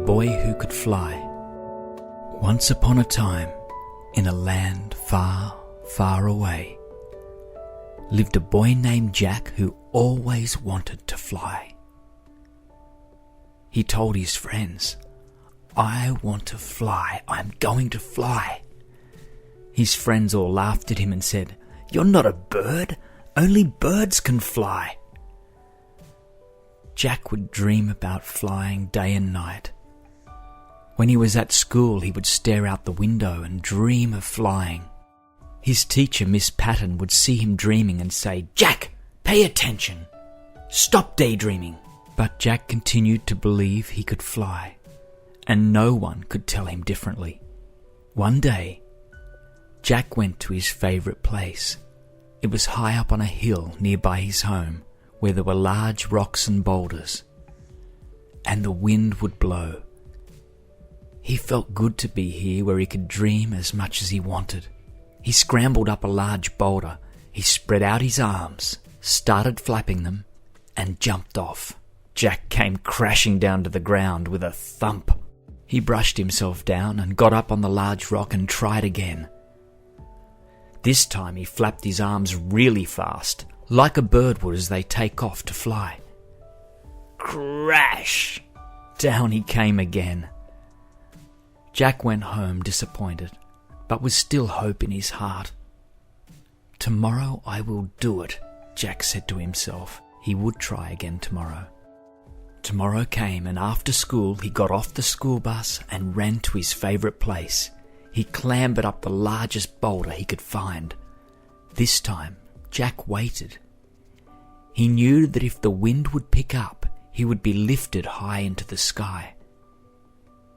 boy who could fly. Once upon a time, in a land far, far away, lived a boy named Jack who always wanted to fly. He told his friends, "I want to fly, I'm going to fly." His friends all laughed at him and said, "You're not a bird, only birds can fly." Jack would dream about flying day and night. When he was at school, he would stare out the window and dream of flying. His teacher, Miss Patton, would see him dreaming and say, "Jack, pay attention. Stop daydreaming." But Jack continued to believe he could fly, and no one could tell him differently. One day, Jack went to his favourite place. It was high up on a hill nearby his home, where there were large rocks and boulders, and the wind would blow. He felt good to be here where he could dream as much as he wanted. He scrambled up a large boulder, he spread out his arms, started flapping them, and jumped off. Jack came crashing down to the ground with a thump. He brushed himself down and got up on the large rock and tried again. This time he flapped his arms really fast, like a bird would as they take off to fly. Crash! Down he came again. Jack went home disappointed, but with still hope in his heart. "Tomorrow I will do it," Jack said to himself. He would try again tomorrow. Tomorrow came, and after school he got off the school bus and ran to his favourite place. He clambered up the largest boulder he could find. This time, Jack waited. He knew that if the wind would pick up, he would be lifted high into the sky.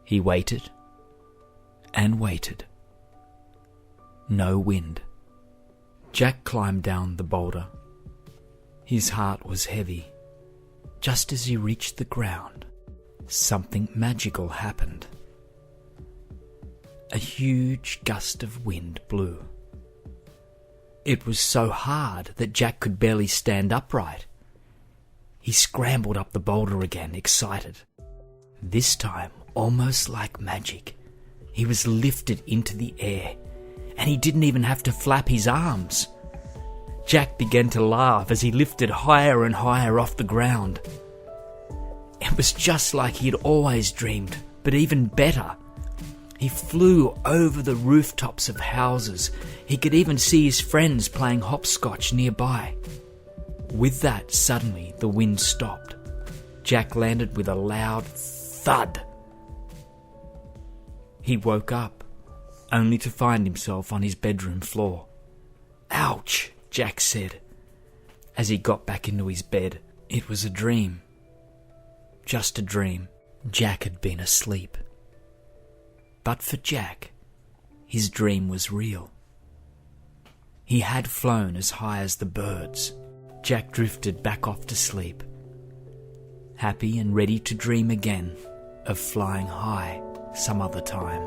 He waited and waited. No wind. Jack climbed down the boulder. His heart was heavy. Just as he reached the ground, something magical happened. A huge gust of wind blew. It was so hard that Jack could barely stand upright. He scrambled up the boulder again, excited. This time, almost like magic, he was lifted into the air, and he didn't even have to flap his arms. Jack began to laugh as he lifted higher and higher off the ground. It was just like he had always dreamed, but even better. He flew over the rooftops of houses. He could even see his friends playing hopscotch nearby. With that, suddenly the wind stopped. Jack landed with a loud thud. He woke up, only to find himself on his bedroom floor. "Ouch," Jack said, as he got back into his bed. It was a dream. Just a dream. Jack had been asleep. But for Jack, his dream was real. He had flown as high as the birds. Jack drifted back off to sleep, happy and ready to dream again of flying high some other time.